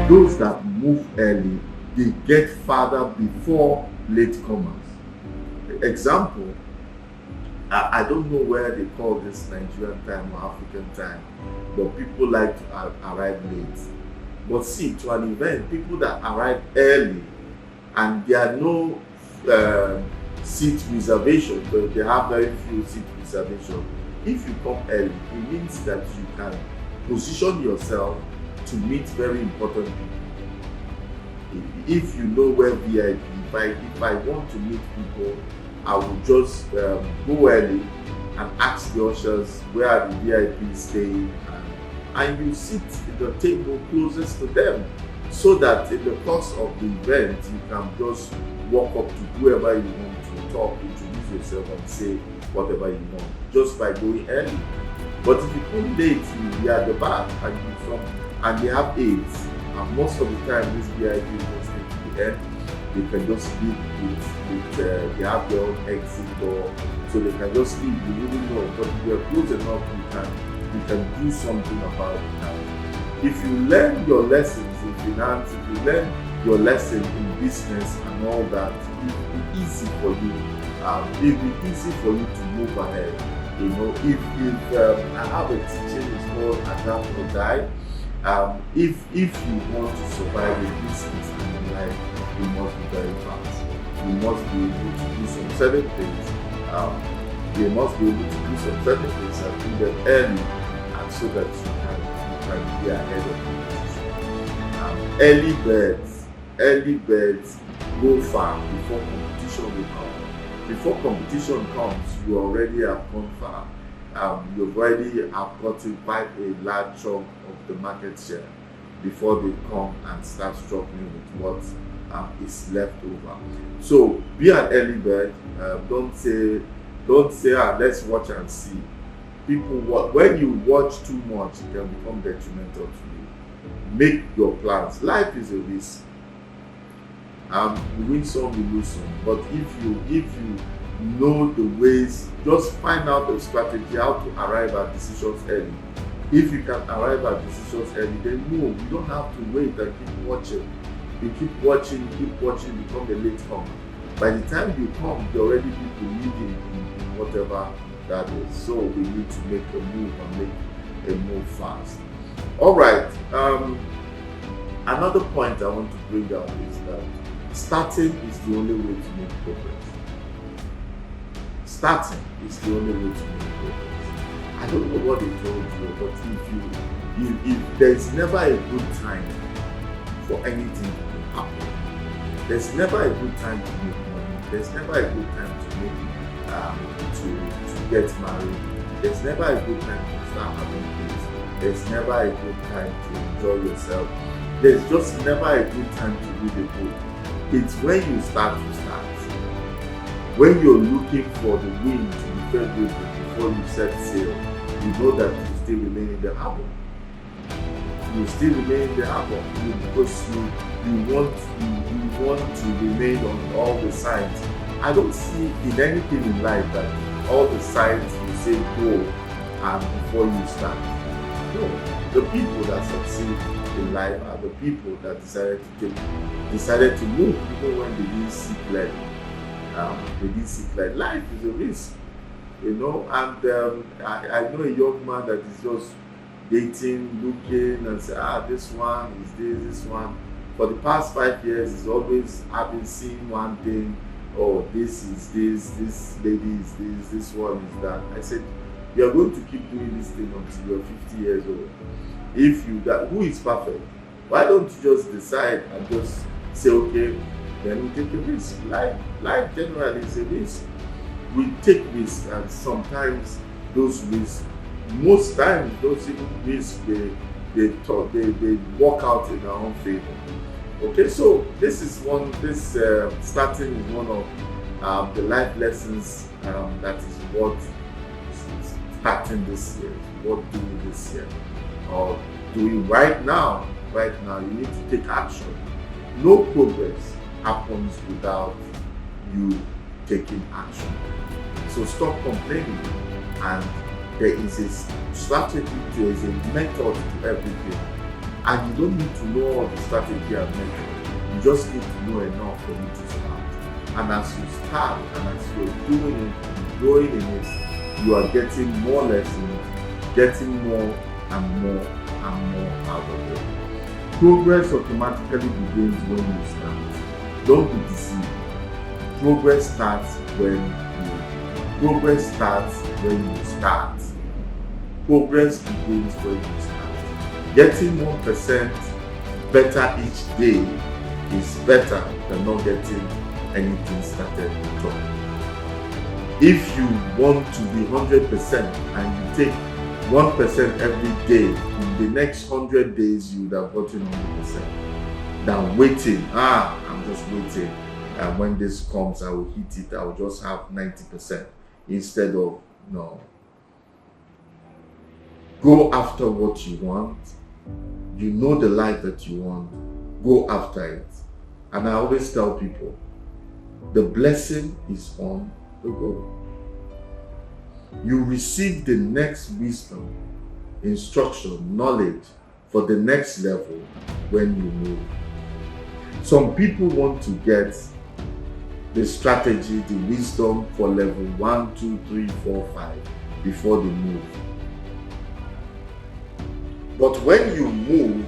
those that move early, they get farther before latecomers. Example, I don't know where they call this Nigerian time or African time, but people like to arrive late. But see, to an event, people that arrive early and there are no seat reservation, but they have very few seat reservation. If you come early, it means that you can position yourself to meet very important people. If you know where VIP, if I want to meet people, I will just go early and ask the ushers where are the VIPs staying, and you sit at the table closest to them, so that in the course of the event you can just walk up to whoever you want to talk, introduce yourself and say whatever you want, just by going early. But if you come late, you be at the back and they have aides, and most of the time these VIPs just need to the end. They can just leave they have their own exit door, so they can just leave. You really know, but if you're close enough, you can do something about it. If you learn your lessons in finance, if you learn your lesson in business and all that, it will be easy for you. It will be easy for you to move ahead. You know, if I have a teaching, it's called Adapt or Die. If you want to survive in business and in life, you must be very fast. You must be able to do some certain things. You must be able to do some certain things and do them early, and so that you can be ahead of the competition. Early birds go far before competition will come. Before competition comes, you already have gone far. You've already have gotten quite a large chunk of the market share before they come and start struggling with what is left over. So be an early bird. Don't say let's watch and see. When you watch too much, it can become detrimental to you. Make your plans. Life is a risk. You win some, you lose some. But if you know the ways, just find out the strategy how to arrive at decisions early. If you can arrive at decisions early, then no, you don't have to wait and keep watching. You keep watching, become a late comer. By the time you come, there already people leading in whatever that is. So we need to make a move and make a move fast. All right. Another point I want to bring out is that starting is the only way to make progress. Starting is the only way to make progress. I don't know what they told you, but if there's never a good time for anything to happen, there's never a good time to make money. There's never a good time to make to get married. There's never a good time to start having kids. There's never a good time to enjoy yourself. There's just never a good time to read a book. It's when you start to start. When you're looking for the wind to be favorable before you set sail, you know that you still remain in the harbor. You still remain in the harbor because you want to remain on all the signs. I don't see in anything in life that all the signs you say go and before you start. No, the people that succeed in life are the people that decided to move even when they didn't see clearly. Life is a risk, you know. And I know a young man that is just dating, looking, and say, this one is this one. For the past 5 years, he's always having seen one thing. Oh, this is this lady is this one is that. I said, you are going to keep doing this thing until you're 50 years old. Who is perfect? Why don't you just decide and just say, okay, then we take a risk. Life generally is a risk. We take risks, and sometimes those risks, most times those risks, they work out in our own favor. Okay, so starting is one of the life lessons that is what starting this year, what doing this year, or doing right now. Right now, you need to take action. No progress happens without you taking action. So stop complaining, and there is a strategy, there is a method to everything, And you don't need to know all the strategy I mentioned. You just need to know enough for you to start. And as you start, and as you're doing it, and growing in it, you are getting more lessons, getting more and more and more out of it. Progress automatically begins when you start. Don't be deceived. Progress starts when you start. Progress begins when you start. Getting 1% better each day is better than not getting anything started at all. If you want to be 100% and you take 1% every day, in the next 100 days you would have gotten 100%. Than waiting, I'm just waiting, and when this comes I will hit it, I will just have 90%, instead of, no. Go after what you want. You know the life that you want. Go after it. And I always tell people, the blessing is on the go. You receive the next wisdom, instruction, knowledge for the next level when you move. Some people want to get the strategy, the wisdom for level 1, 2, 3, 4, 5 before they move. But when you move,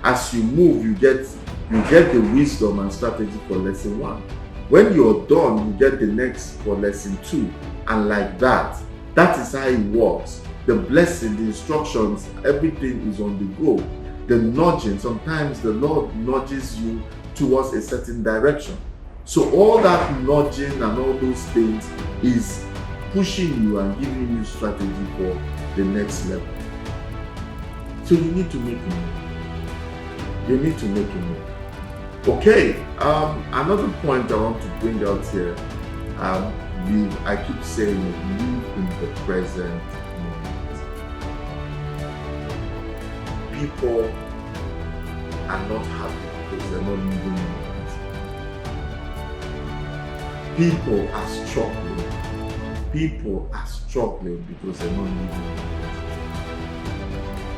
as you move, you get the wisdom and strategy for lesson 1. When you're done, you get the next for lesson 2, and like that. That is how it works. The blessing, the instructions, everything is on the go. The nudging, sometimes the Lord nudges you towards a certain direction. So all that nudging and all those things is pushing you and giving you strategy for the next level. So you need to make a move. You need to make a move. Okay, another point I want to bring out here, I keep saying, live in the present moment. People are not happy because they're not living in the present. People are struggling. People are struggling because they're not living in the present.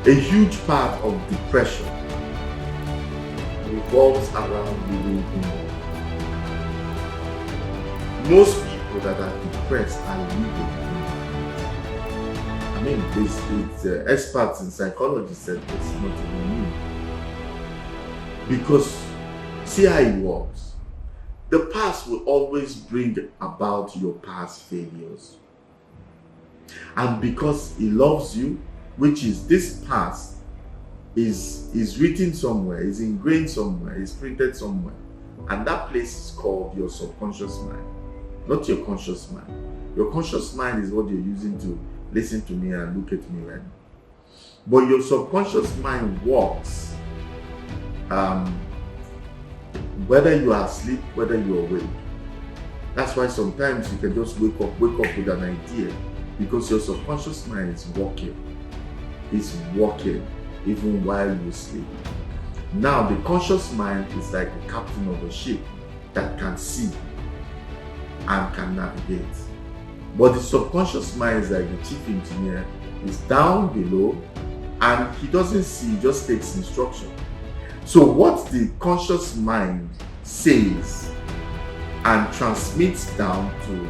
A huge part of depression revolves around living in the present. Most people that are depressed are living in the present. I mean, it's experts in psychology said it's not even new. Because see how it works. The past will always bring about your past failures. And because He loves you, which is this past is written somewhere, is ingrained somewhere, is printed somewhere. And that place is called your subconscious mind, not your conscious mind. Your conscious mind is what you're using to listen to me and look at me right now. But your subconscious mind works whether you are asleep, whether you're awake. That's why sometimes you can just wake up with an idea, because your subconscious mind is working. It's working even while you sleep. Now, the conscious mind is like the captain of a ship that can see and can navigate. But the subconscious mind is like the chief engineer, is down below and he doesn't see, he just takes instruction. So what the conscious mind says and transmits down to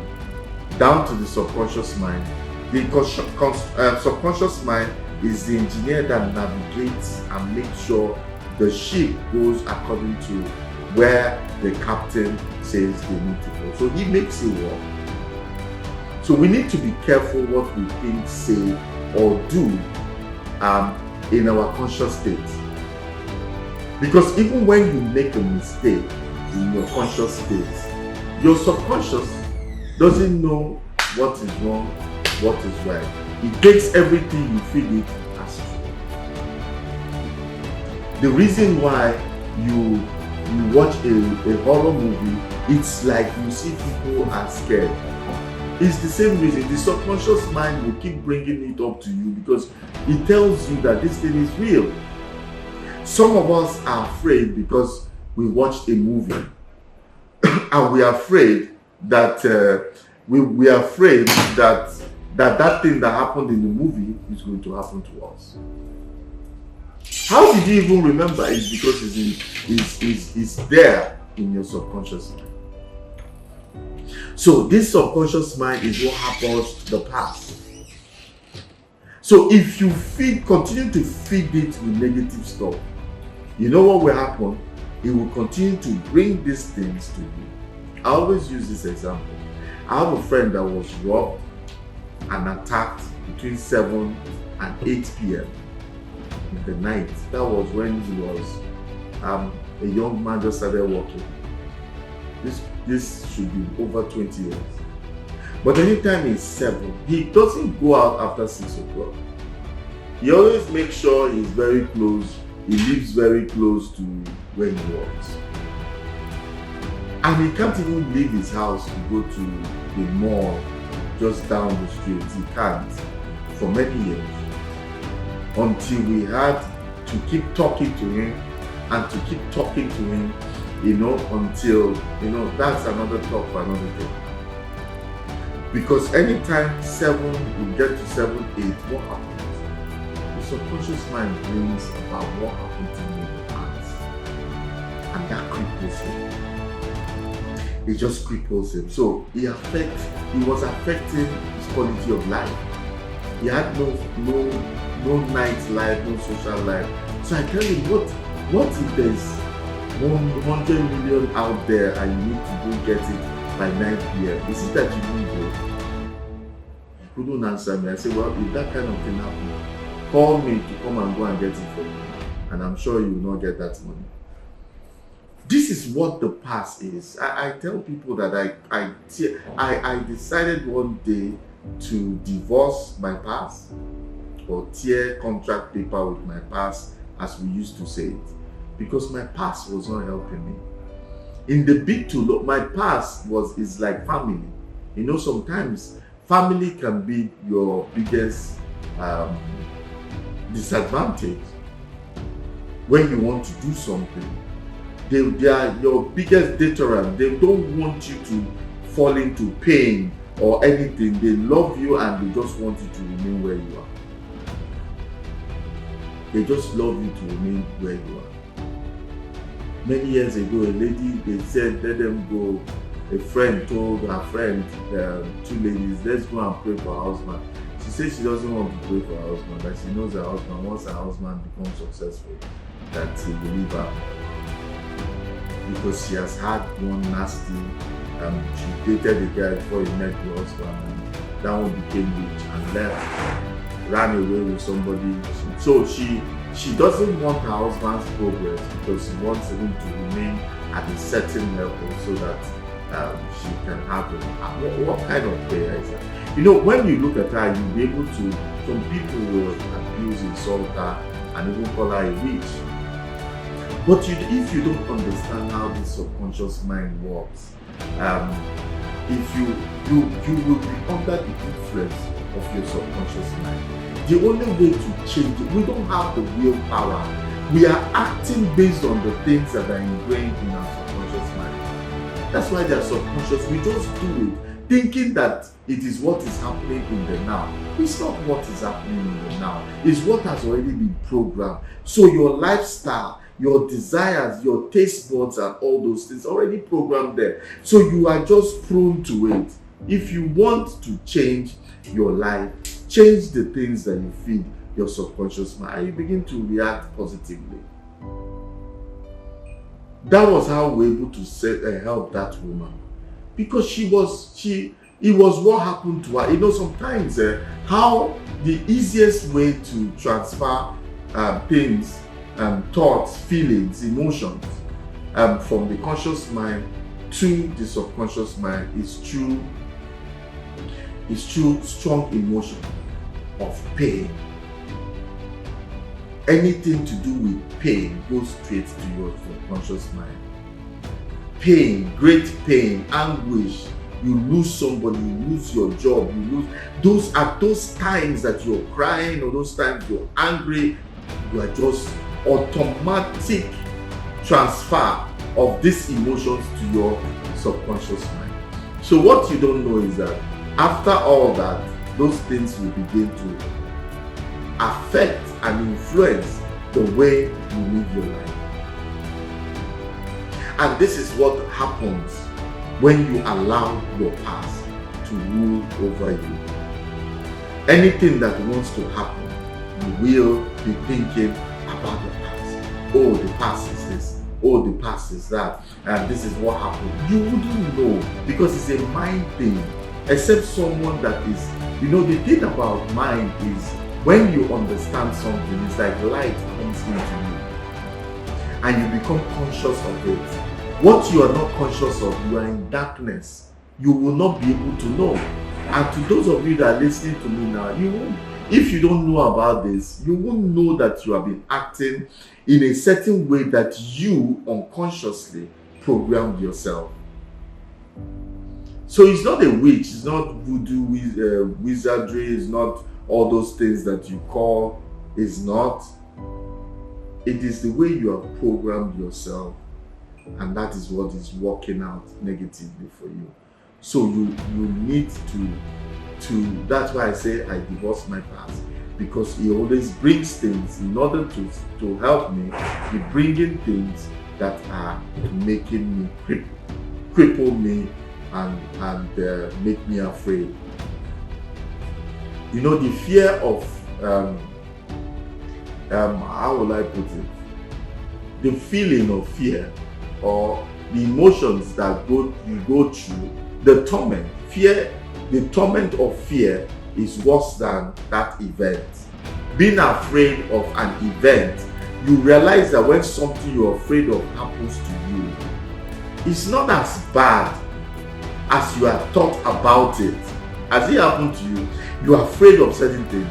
the subconscious mind, the subconscious mind is the engineer that navigates and makes sure the ship goes according to where the captain says they need to go. So he makes it work. So we need to be careful what we think, say, or do in our conscious state. Because even when you make a mistake in your conscious state, your subconscious doesn't know what is wrong, what is right. It takes everything you feed it as true. The reason why you watch a horror movie, it's like you see people are scared. It's the same reason. The subconscious mind will keep bringing it up to you because it tells you that this thing is real. Some of us are afraid because we watched a movie and we are afraid that we are afraid that thing that happened in the movie is going to happen to us. How did you even remember? It's because it's there in your subconscious mind. So this subconscious mind is what happens to the past. So if you continue to feed it with negative stuff, you know what will happen? It will continue to bring these things to you. I always use this example. I have a friend that was robbed and attacked between 7 and 8 p.m. in the night. That was when he was a young man, just started working. This should be over 20 years. But anytime he's 7, he doesn't go out after 6 o'clock. He always makes sure he's very close. He lives very close to where he works. And he can't even leave his house to go to the mall just down the street. He can't for many years. Until we had to keep talking to him and to keep talking to him, until, that's another talk for another day. Because anytime 7, we get to 7, 8, what happens? The subconscious mind brings about what happened to me in the past. And that cripples him. It just cripples him. So he was affecting his quality of life. He had no nightlife, no social life. So I tell him, what if there's 100 million out there and you need to go get it by 9 p.m.? Is it that you won't go? He couldn't answer me. I said, well, if that kind of thing happens, call me to come and go and get it for you. And I'm sure you will not get that money. This is what the past is. I tell people that I decided one day to divorce my past or tear contract paper with my past, as we used to say it, because my past was not helping me. In the big to look, my past is like family. Sometimes family can be your biggest disadvantage when you want to do something. They are your biggest deterrent. They don't want you to fall into pain or anything. They love you and they just want you to remain where you are. They just love you to remain where you are. Many years ago, a lady, they said, let them go. A friend told her friend, 2 ladies, let's go and pray for her husband. She said she doesn't want to pray for her husband, that she knows her husband, once her husband becomes successful, that he will leave her. Because she has had one nasty, she dated a guy before he met the husband, and that one became rich and left, ran away with somebody. So she doesn't want her husband's progress because she wants him to remain at a certain level so that she can have him. What kind of prayer is that? When you look at her, you'll be able to, some people will abuse, insult her, and even call her a witch. But if you don't understand how the subconscious mind works, if you will be under the influence of your subconscious mind. The only way to change it, we don't have the willpower. We are acting based on the things that are ingrained in our subconscious mind. That's why they are subconscious. We just do it, thinking that it is what is happening in the now. It's not what is happening in the now. It's what has already been programmed. So your lifestyle, your desires, your taste buds and all those things already programmed there. So you are just prone to it. If you want to change your life, change the things that you feed your subconscious mind and you begin to react positively. That was how we were able to help that woman. Because it was what happened to her. Sometimes how the easiest way to transfer things, thoughts, feelings, emotions from the conscious mind to the subconscious mind is through strong emotion of pain. Anything to do with pain goes straight to your subconscious mind. Pain, great pain, anguish. You lose somebody, you lose your job, those times that you're crying or those times you're angry, you are just automatic transfer of these emotions to your subconscious mind. So what you don't know is that after all that, those things will begin to affect and influence the way you live your life. And this is what happens when you allow your past to rule over you. Anything that wants to happen, you will be thinking about the past. Oh, the past is this. Oh, the past is that. And this is what happened. You wouldn't know, because it's a mind thing. Except someone that is, the thing about mind is when you understand something, it's like light comes into you and you become conscious of it. What you are not conscious of, you are in darkness. You will not be able to know. And to those of you that are listening to me now, if you don't know about this, you won't know that you have been acting in a certain way that you unconsciously programmed yourself. So it's not a witch, it's not voodoo, wizardry, it's not all those things that you call. It's not. It is the way you have programmed yourself, and that is what is working out negatively for you. So you need to that's why I say I divorced my past, because he always brings things in order to help me. He bringing things that are making me cripple me and make me afraid. The fear of how will I put it? The feeling of fear, or the emotions that you go through, the torment. The torment of fear is worse than that event. Being afraid of an event, you realize that when something you're afraid of happens to you, it's not as bad as you have thought about it. As it happened to you, you are afraid of certain things,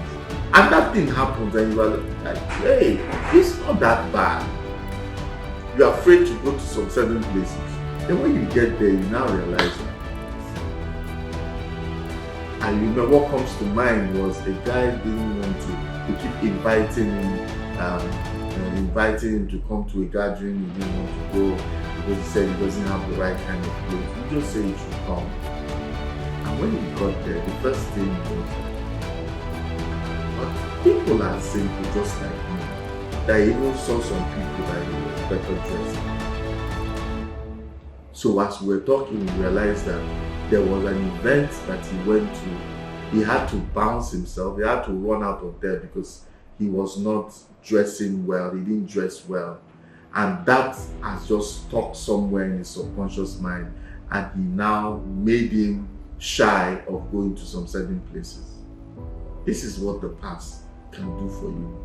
and that thing happens and you are like, hey, it's not that bad. You are afraid to go to some certain places. Then when you get there, you now realize that. And you know what comes to mind was a guy didn't want to keep inviting him to come to a gathering. He didn't want to go because he said he doesn't have the right kind of clothes. He just said he should come. And when he got there, the first thing was, but people are simple just like me. That I even saw some people that he was better dressed. So as we were talking, we realized that there was an event that he went to. He had to bounce himself. He had to run out of there because he was not dressing well. He didn't dress well. And that has just stuck somewhere in his subconscious mind. And he now made him shy of going to some certain places. This is what the past can do for you.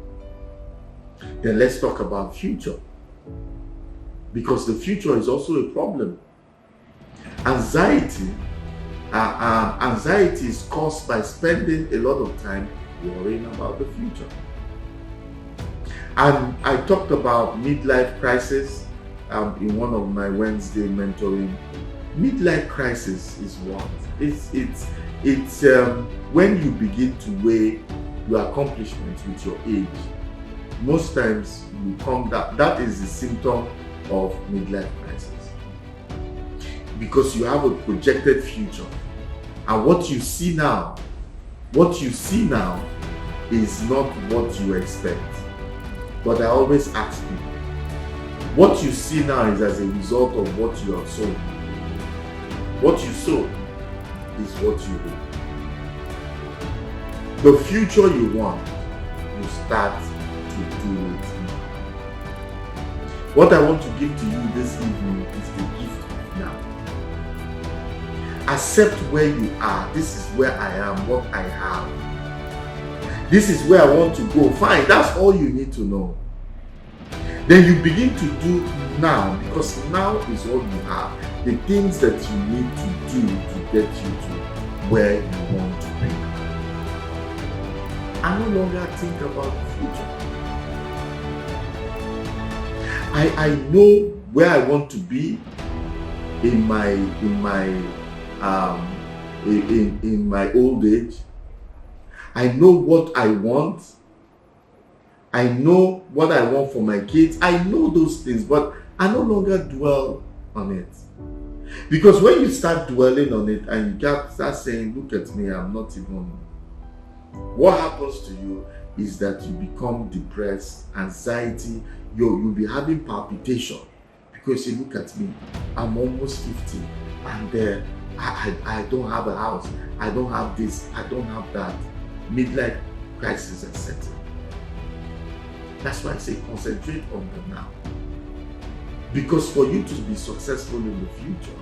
Then let's talk about future. Because the future is also a problem. Anxiety is caused by spending a lot of time worrying about the future. And I talked about midlife crisis in one of my Wednesday mentoring. Midlife crisis is what? It's when you begin to weigh your accomplishments with your age. Most times you come down. That is the symptom of midlife crisis. Because you have a projected future. And what you see now is not what you expect. But I always ask people, what you see now is as a result of what you have sown. What you sow is what you reap. The future you want, you start to do it now. What I want to give to you this evening is the gift of now. Accept where you are. This is where I am, what I have. This is where I want to go. Fine, that's all you need to know. Then you begin to do now, because now is all you have. The things that you need to do to get you to where you want to be. I no longer think about the future. I know where I want to be in my old age. I know what I want. I know what I want for my kids. I know those things, but I no longer dwell on it. Because when you start dwelling on it and you start saying, look at me, I'm not even what happens to you is that you become depressed, anxiety, you'll be having palpitation because you look at me, I'm almost 50 and I don't have a house, I don't have this, I don't have that. Midlife crisis is setting. That's why I say concentrate on the now. Because for you to be successful in the future,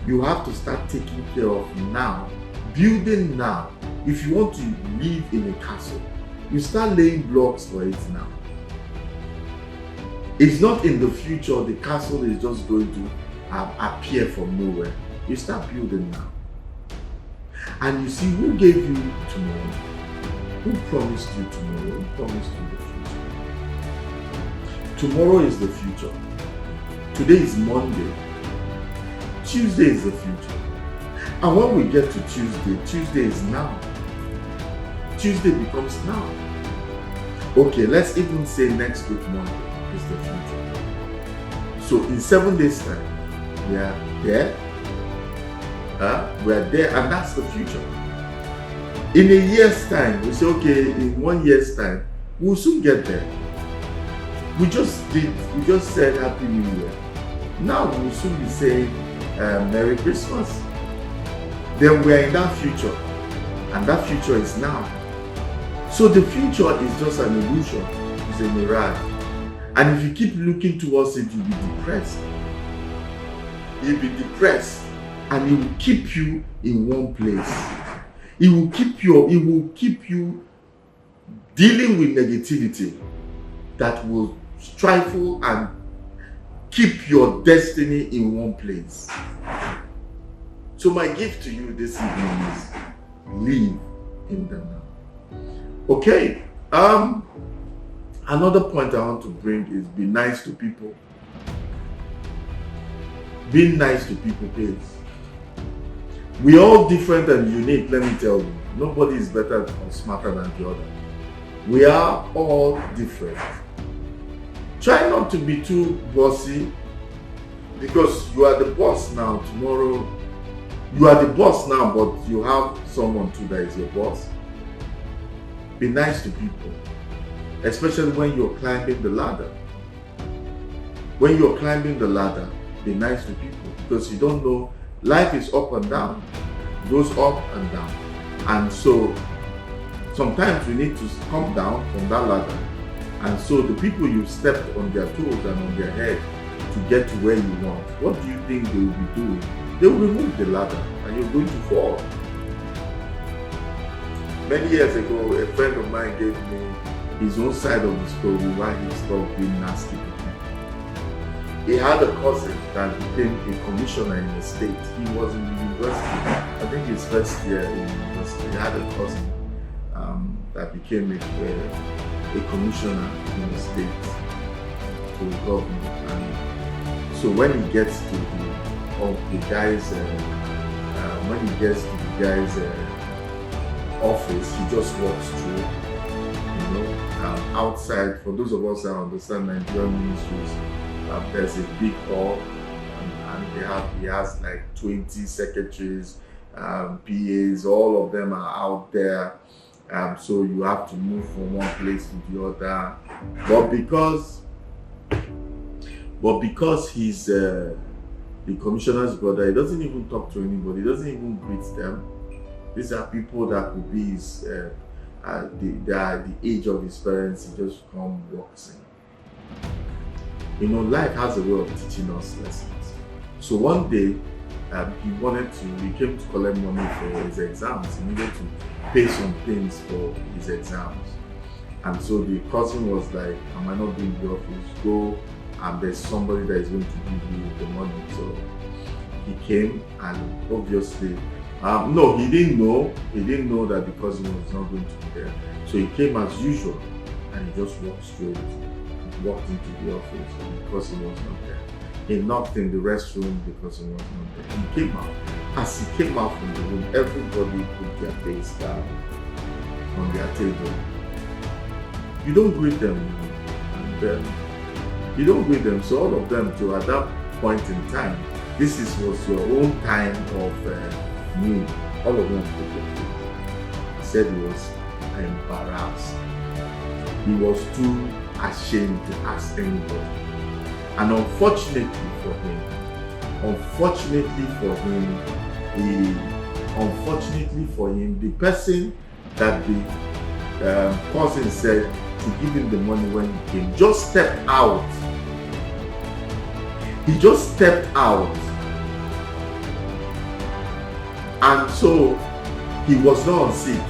you have to start taking care of now, building now. If you want to live in a castle, you start laying blocks for it now. It's not in the future the castle is just going to appear from nowhere. You start building now. And you see who gave you tomorrow, who promised you tomorrow, who promised you the future. Tomorrow is the future. Today is Monday. Tuesday is the future. And when we get to Tuesday, Tuesday is now. Tuesday becomes now. Okay, let's even say next week Monday is the future. So in 7 days time, we are there. We are there, and that's the future. In a year's time, we say, okay, in 1 year's time, we'll soon get there. We just said Happy New Year. Now we'll soon be saying Merry Christmas. Then we are in that future, and that future is now. So the future is just an illusion, it's a mirage. And if you keep looking towards it, you'll be depressed. You'll be depressed, and it will keep you in one place. It will keep you dealing with negativity that will stifle and keep your destiny in one place. So my gift to you this evening is live in the now. Okay. Another point I want to bring is be nice to people. Being nice to people pays. We're all different and unique, let me tell you. Nobody is better or smarter than the other. We are all different. Try not to be too bossy, because you are the boss now. Tomorrow, you are the boss now, but you have someone too that is your boss. Be nice to people, especially when you're climbing the ladder. When you're climbing the ladder, be nice to people, because you don't know, life is up and down, it goes up and down. And so sometimes we need to come down from that ladder. And so the people you stepped on their toes and on their head to get to where you want, what do you think they will be doing? They will remove the ladder and you're going to fall. Many years ago, a friend of mine gave me his own side of the story why he stopped being nasty to people. He had a cousin that became a commissioner in the state. He was in university. I think his first year in university. He had a cousin that became a commissioner in the state to the government. And so when he gets to the guy's office, he just walks through, outside. For those of us that understand Nigerian ministries, there's a big hall, and he has like 20 secretaries, PAs, all of them are out there. So you have to move from one place to the other. But because he's the commissioner's brother, he doesn't even talk to anybody. He doesn't even greet them. These are people that could be his, they are the age of his parents. He just comes, walks in. Life has a way of teaching us lessons. So one day, he came to collect money for his exams. He needed to pay some things for his exams. And so the cousin was like, I might not be in the office, go, and there's somebody that is going to give you the money. So he came, and obviously, he didn't know that the cousin was not going to be there. So he came as usual, and he just walked straight, walked into the office, and the cousin was not there. He knocked in the restroom because he was not there. He came out. As he came out from the room, everybody put their face down on their table. You don't greet them, and you don't greet them. So all of them, at that point in time, was your own time of need. All of them put their face. He said he was embarrassed. He was too ashamed to ask anybody. And unfortunately for him, the person that the cousin said to give him the money when he came just stepped out. He just stepped out. And so he was not on seat.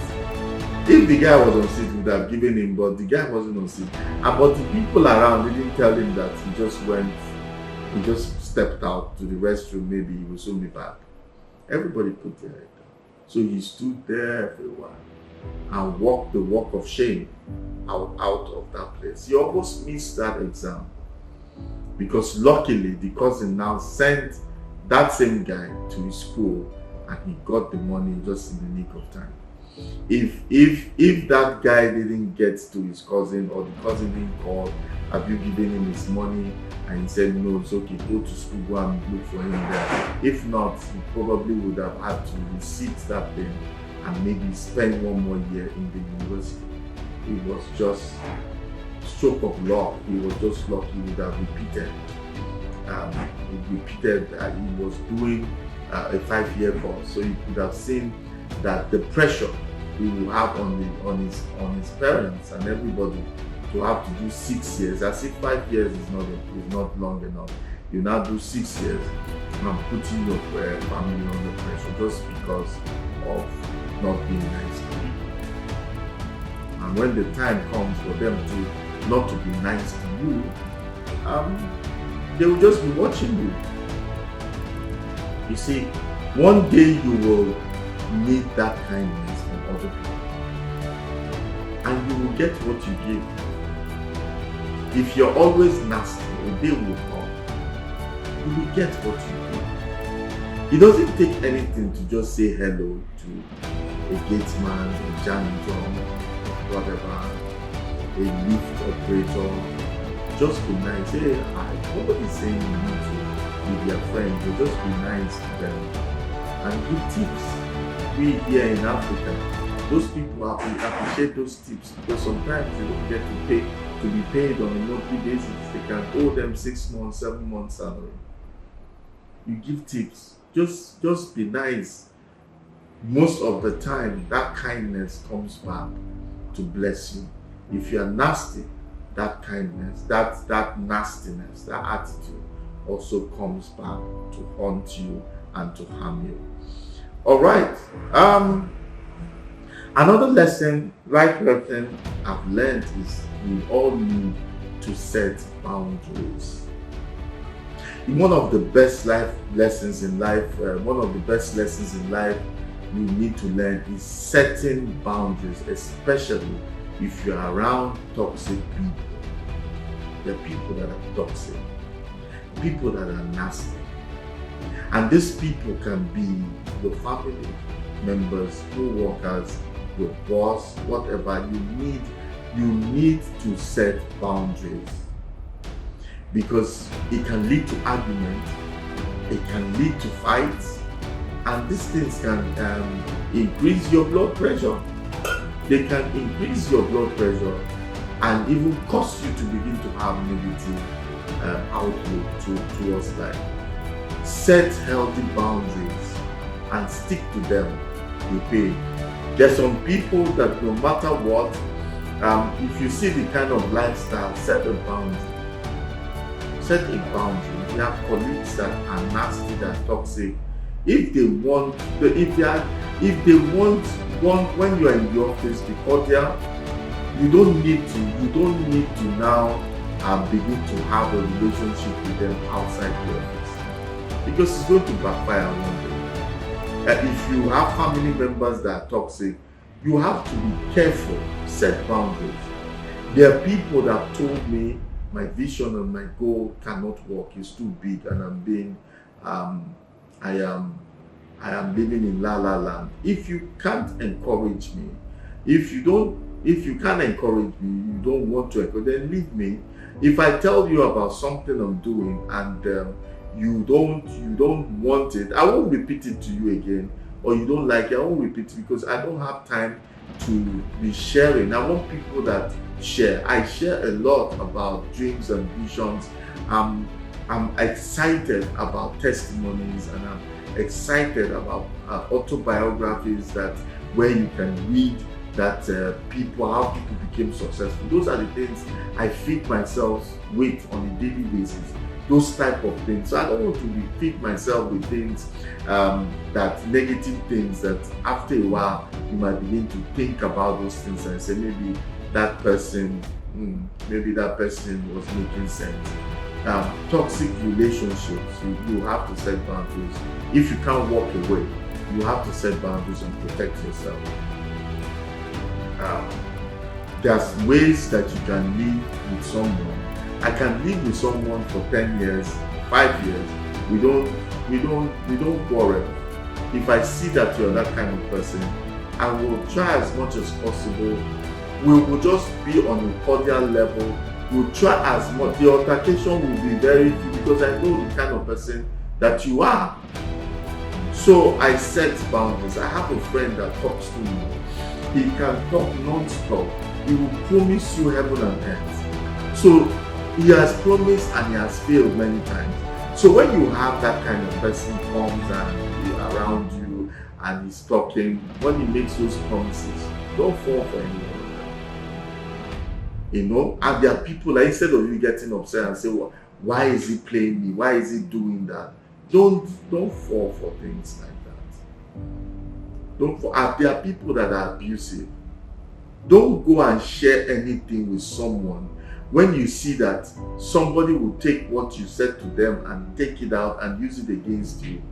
If the guy was on seat, we would have given him, but the guy wasn't on seat. But the people around didn't tell him that he just stepped out to the restroom, maybe he will soon be back. Everybody put their head down. So he stood there for a while and walked the walk of shame out of that place. He almost missed that exam because luckily the cousin now sent that same guy to his school and he got the money just in the nick of time. If that guy didn't get to his cousin, or the cousin didn't call, have you given him his money? And he said, no, it's okay, go to school, go and look for him there. If not, he probably would have had to resit that thing and maybe spend one more year in the university. It was just stroke of luck. He was just lucky. He would have repeated. He was doing a 5-year course, so you could have seen that the pressure he will have on his parents and everybody to have to do 6 years, as if 5 years is not long enough. You now do 6 years and putting your family under pressure just because of not being nice to people. And when the time comes for them not to be nice to you, they will just be watching you. You see, one day you will need that kindness from other people, and you will get what you give. If you're always nasty, a day will come, you will get what you give. It doesn't take anything to just say hello to a gateman, a janitor, whatever, a lift operator. Just be nice. Hey, nobody's saying you need to be their friend, but just be nice to them and give tips. We here in Africa, those people appreciate those tips because sometimes they don't get to be paid on a monthly basis. They can owe them 6 months, 7 months salary. You give tips. Just be nice. Most of the time, that kindness comes back to bless you. If you are nasty, that kindness, that nastiness, that attitude also comes back to haunt you and to harm you. All right. Another lesson, I've learned is we all need to set boundaries. One of the best lessons in life you need to learn is setting boundaries, especially if you're around toxic people. There are people that are toxic, people that are nasty. And these people can be your family members, co-workers, your boss, whatever. You need to set boundaries because it can lead to arguments, it can lead to fights, and these things can increase your blood pressure. They can increase your blood pressure and even cause you to begin to have negative outlook towards life. Set healthy boundaries and stick to them. You pay. There's some people that no matter what, if you see the kind of lifestyle, set a boundary. Set a boundary. You have colleagues that are nasty, that are toxic. If they want, when you are in the office, be cordial. You don't need to now begin to have a relationship with them outside the office, because it's going to backfire one day. If you have family members that are toxic, you have to be careful, set boundaries. There are people that told me my vision and my goal cannot work, it's too big, and I am living in la la land. If you can't encourage me, if you can't encourage me, you don't want to encourage, then leave me. If I tell you about something I'm doing and you don't want it, I won't repeat it to you again. Or you don't like it, I won't repeat it because I don't have time to be sharing. I want people that share. I share a lot about dreams and visions. I'm excited about testimonies, and I'm excited about autobiographies that where you can read that how people became successful. Those are the things I feed myself with on a daily basis. Those type of things. So I don't want to feed myself with things that negative things that after a while you might begin to think about those things and say maybe that person was making sense. Toxic relationships, you have to set boundaries. If you can't walk away, you have to set boundaries and protect yourself. There's ways that you can live with someone. I can live with someone for 10 years, 5 years. We don't quarrel. If I see that you're that kind of person, I will try as much as possible. We will just be on a cordial level. We'll try as much. The altercation will be very few because I know the kind of person that you are. So I set boundaries. I have a friend that talks to me. He can talk non-stop. He will promise you heaven and earth. So he has promised and he has failed many times. So when you have that kind of person comes and be around you and he's talking, when he makes those promises, don't fall for anyone. And there are people that instead of you getting upset and say, well, why is he playing me? Why is he doing that? Don't fall for things like that. Don't fall. There are people that are abusive. Don't go and share anything with someone when you see that somebody will take what you said to them and take it out and use it against you.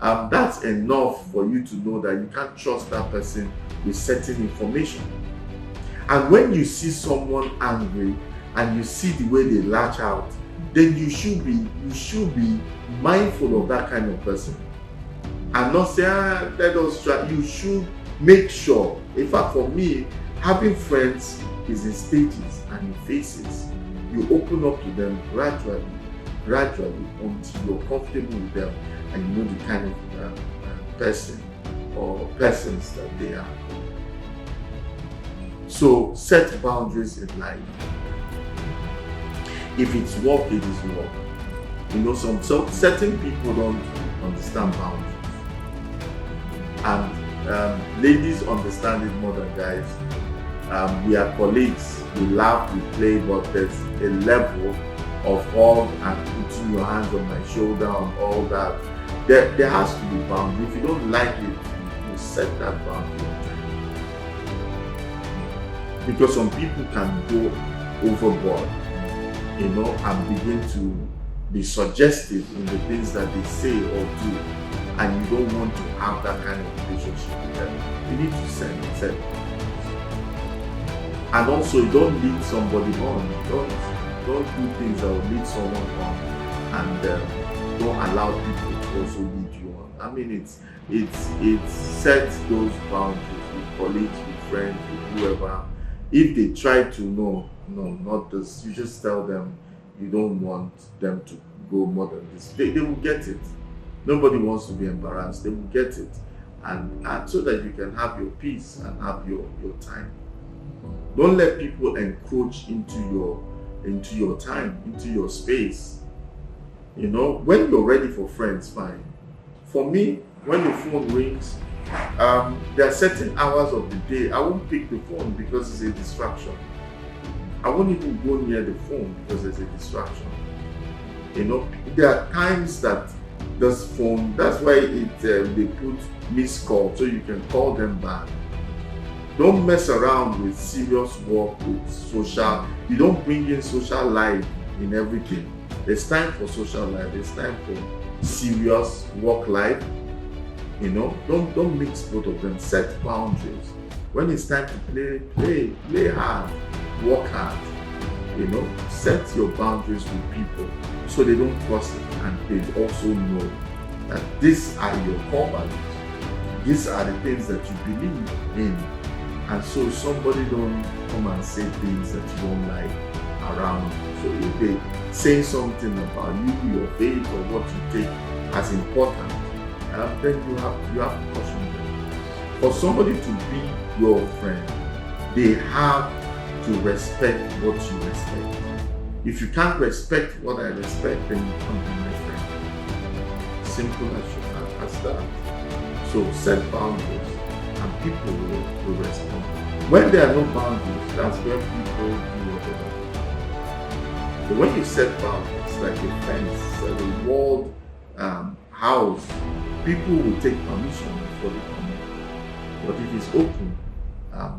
That's enough for you to know that you can't trust that person with certain information. And when you see someone angry and you see the way they lash out, then you should be mindful of that kind of person. And not say, let us try. You should make sure. In fact, for me, having friends is in stages and in phases. You open up to them gradually until you're comfortable with them and you know the kind of person or persons that they are. So set boundaries in life. If it's work, it is work. So certain people don't understand boundaries. And ladies understand it more than guys. We are colleagues, we laugh, we play, but there's a level of hug and putting your hands on my shoulder and all that. There has to be boundary. If you don't like it, you set that boundary. Because some people can go overboard, and begin to be suggestive in the things that they say or do, and you don't want to have that kind of relationship with them. You need to set. And also, you don't lead somebody on. Don't do things that will lead someone on, and don't allow people to also lead you on. I mean, it sets those boundaries with colleagues, with friends, with whoever. If they try to no, not this, you just tell them you don't want them to go more than this. They will get it. Nobody wants to be embarrassed. They will get it, and so that you can have your peace and have your time. Don't let people encroach into your time, into your space. When you're ready for friends, fine. For me, when the phone rings, there are certain hours of the day I won't pick the phone because it's a distraction. I won't even go near the phone because it's a distraction. There are times that this phone, that's why they put missed call so you can call them back. Don't mess around with serious work, with social. You don't bring in social life in everything. There's time for social life. There's time for serious work life. Don't mix both of them. Set boundaries. When it's time to play hard, work hard. Set your boundaries with people so they don't cross it, and they also know that these are your core values. These are the things that you believe in. And so somebody don't come and say things that you don't like around you. So if they say something about you, your faith, or what you take as important, then you have to caution them. For somebody to be your friend, they have to respect what you respect. If you can't respect what I respect, then you can't be my friend. Simple as that. So set boundaries and people will respond. When there are no boundaries, that's where people do whatever. But when you set boundaries, like a fence, a walled house, people will take permission before they come in. But if it's open,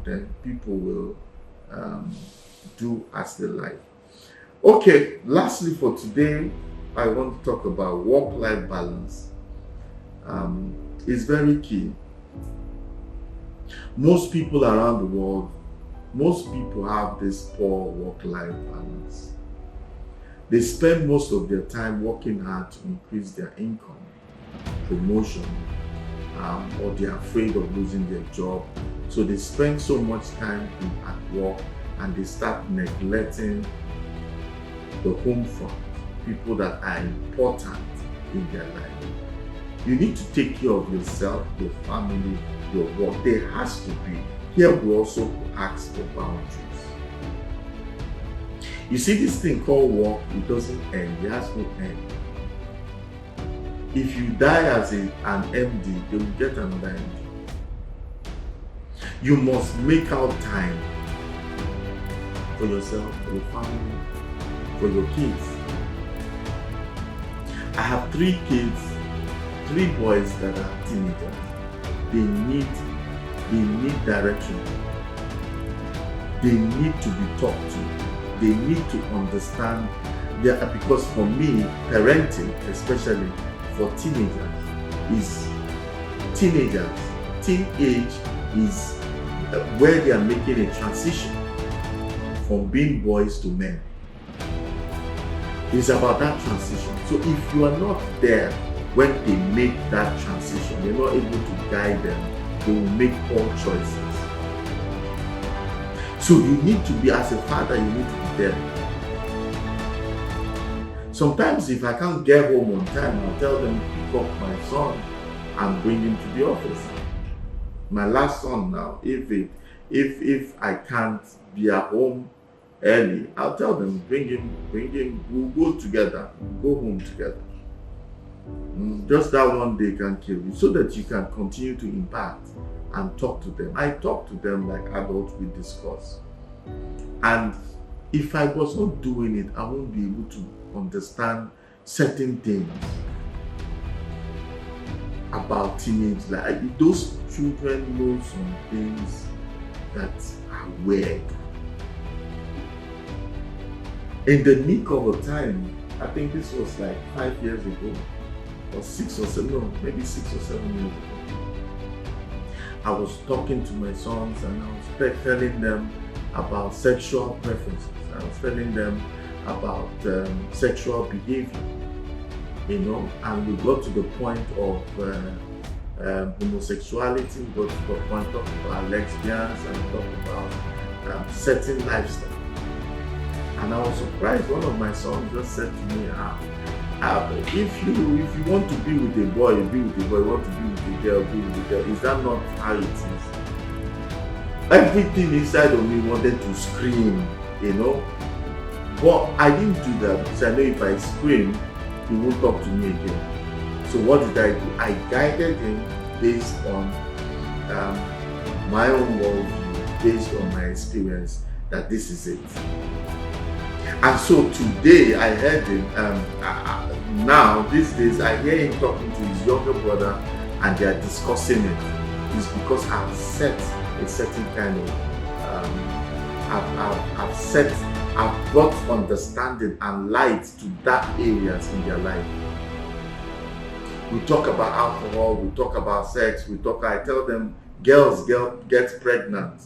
then people will do as they like. Okay, lastly for today, I want to talk about work-life balance. It's very key. Most people around the world, most people have this poor work-life balance. They spend most of their time working hard to increase their income, promotion, or they're afraid of losing their job. So they spend so much time at work and they start neglecting the home front, people that are important in their life. You need to take care of yourself, your family, your work. There has to be. Here we also ask for boundaries. You see, this thing called work, it doesn't end. It has no end. If you die as an MD, they will get another MD. You must make out time for yourself, for your family, for your kids. I have 3 kids, 3 boys that are teenagers. They need direction. They need to be talked to. They need to understand. Because for me, parenting, especially for teenagers, is teenage is where they are making a transition from being boys to men. It's about that transition. So if you are not there when they make that transition, you're not able to guide them, they will make poor choices. So you need to be, as a father, you need to be there. Sometimes if I can't get home on time, I'll tell them to pick up my son and bring him to the office. My last son now, if I can't be at home early, I'll tell them, bring him, we'll go together, go home together. Just that one day can kill you, so that you can continue to impact and talk to them. I talk to them like adults, we discuss. And if I was not doing it, I won't be able to understand certain things about teenage life. Those children know some things that are weird. In the nick of a time, I think this was like 5 years ago, or 6 or 7, no, maybe 6 or 7 years ago. I was talking to my sons and I was telling them about sexual preferences. I was telling them about sexual behavior, and we got to the point of homosexuality, we got to the point of lesbians, and we talked about certain lifestyle. And I was surprised. One of my sons just said to me, if you want to be with a boy, be with a boy. You want to be with a girl, be with a girl. Is that not how it is? Everything inside of me wanted to scream, But I didn't do that because I know if I scream, he won't talk to me again. So what did I do? I guided him based on my own worldview, based on my experience, that this is it. And so today I heard him, now these days I hear him talking to his younger brother and they are discussing it. It's because I've set a certain kind of, I've brought understanding and light to that areas in their life. We talk about alcohol, we talk about sex, I tell them, girls get pregnant.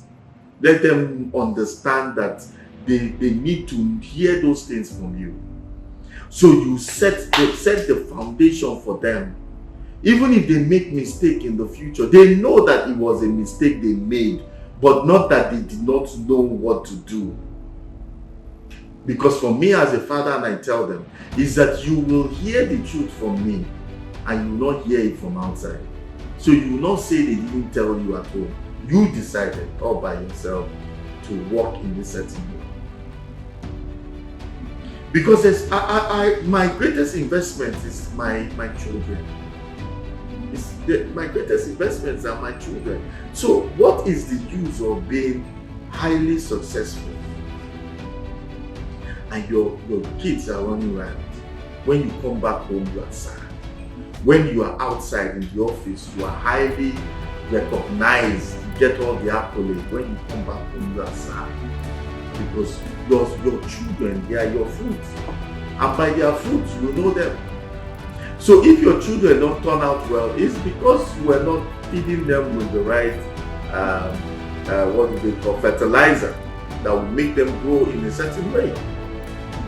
Let them understand that they need to hear those things from you. So you set the foundation for them. Even if they make mistake in the future, they know that it was a mistake they made, but not that they did not know what to do. Because for me as a father, and I tell them, is that you will hear the truth from me and you will not hear it from outside. So you will not say they didn't tell you at home. you decided all by yourself to walk in a certain way. Because my greatest investment is my children. My greatest investments are my children. So what is the use of being highly successful and your kids are running around? When you come back home, you are sad. When you are outside in the office, you are highly recognized, you get all the accolades. When you come back home, you are sad. Because your children, they are your fruits. And by their fruits, you know them. So if your children don't turn out well, it's because you were not feeding them with the right, what do they call, fertilizer that will make them grow in a certain way.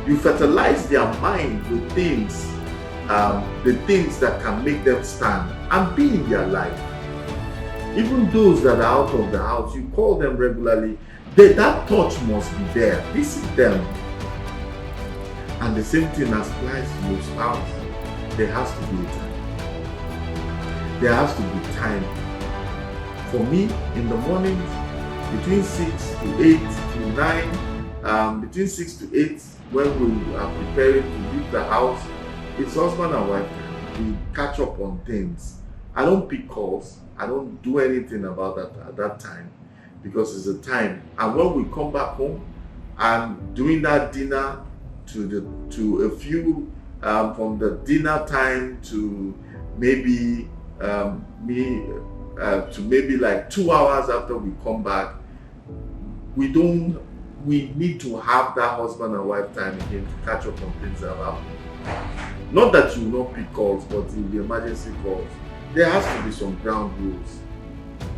You fertilize their mind with things, the things that can make them stand and be in their life. Even those that are out of the house, you call them regularly, that touch must be there. Visit them. And the same thing applies to your spouse. There has to be a time. There has to be time. For me, in the mornings, between 6 to 8 to 9, between 6 to 8, when we are preparing to leave the house, it's husband and wife time. We catch up on things. I don't pick calls. I don't do anything about that at that time because it's a time. And when we come back home, I'm doing that dinner to a few. From the dinner time to maybe maybe like 2 hours after we come back, we need to have that husband and wife time again to catch up on things that have happened. Not that you will not pick calls, but it will be emergency calls. There has to be some ground rules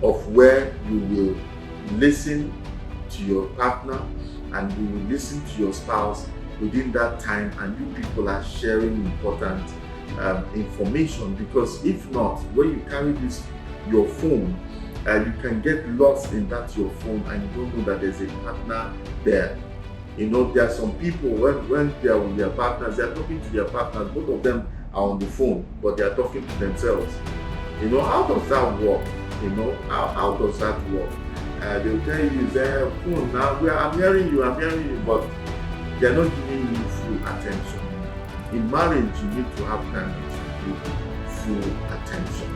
of where you will listen to your partner and you will listen to your spouse within that time, and you people are sharing important information. Because if not, when you carry your phone, you can get lost in that your phone and you don't know that there's a partner there. You know, there are some people when they are with their partners, they are talking to their partners. Both of them are on the phone, but they are talking to themselves. You know, how does that work? You know, how does that work? They'll tell you, phone now, I'm hearing you, but they're not giving you full attention. In marriage, you need to have time to give full attention.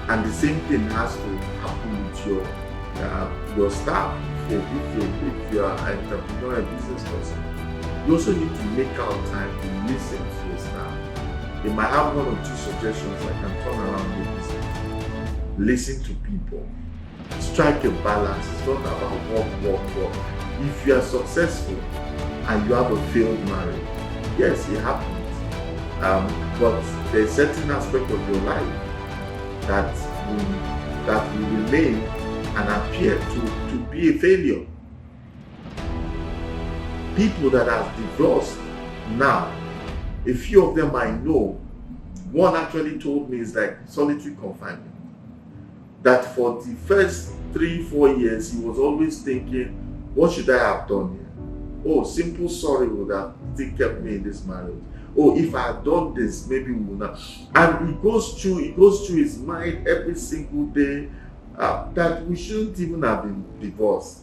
And the same thing has to happen with your staff. If you are an entrepreneur, a business person, you also need to make out time to listen to your staff. You might have one or two suggestions that can turn around your business. Listen to people. Strike a balance. It's not about work. If you are successful and you have a failed marriage, yes, it happens. But there's a certain aspect of your life that will remain and appear to be a failure. People that have divorced now, a few of them I know, one actually told me is like solitary confinement. That for the first 3-4 years, he was always thinking, what should I have done here? Oh, simple sorry would have still kept me in this marriage. Oh, if I had done this, maybe we would not. And it goes through his mind every single day that we shouldn't even have been divorced.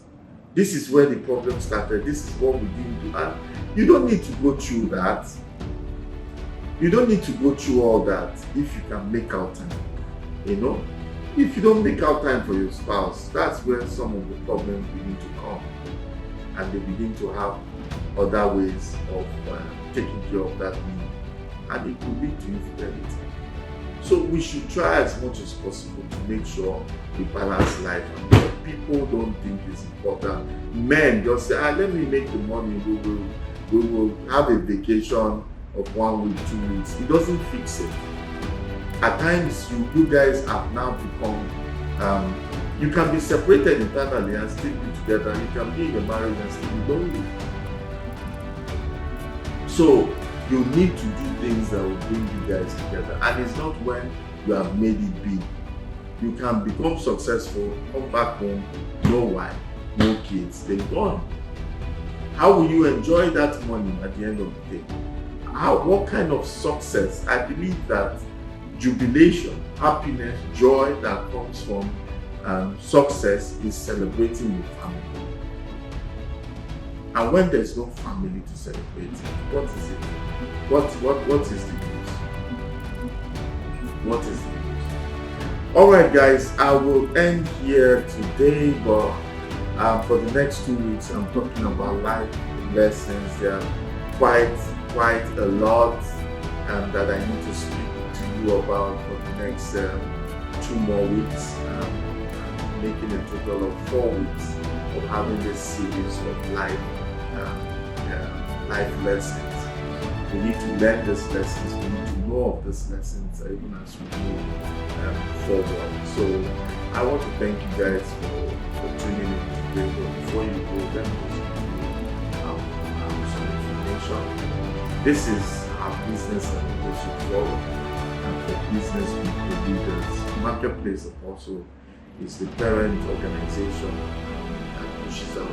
This is where the problem started. This is what we didn't do. And you don't need to go through that. You don't need to go through all that if you can make out time. You know? If you don't make out time for your spouse, that's where some of the problems begin to come. And they begin to have other ways of taking care of that need. And it could lead to infidelity. So we should try as much as possible to make sure we balance life. And what people don't think is important. Men just say, let me make the money, we will have a vacation of 1 week, 2 weeks. It doesn't fix it. At times, you guys have now become, you can be separated internally and still be together. You can be in a marriage and still be lonely. So you need to do things that will bring you guys together. And it's not when you have made it big. You can become successful, come back home, no wife, no kids, they're gone. How will you enjoy that money at the end of the day? What kind of success? I believe that jubilation, happiness, joy that comes from success is celebrating with family. And when there's no family to celebrate it, what is it? What is the news? What is the news? Alright guys, I will end here today, but for the next 2 weeks I'm talking about life lessons. There are quite a lot that I need to speak to you about for the next 2 more weeks, making a total of 4 weeks of having this series of life lessons. We need to learn these lessons, we need to know of these lessons even as we move forward. So I want to thank you guys for tuning in today. But before you go, let me just give you some information. This is our business and leadership forum, and for business people leaders. Marketplace also is the parent organization that pushes our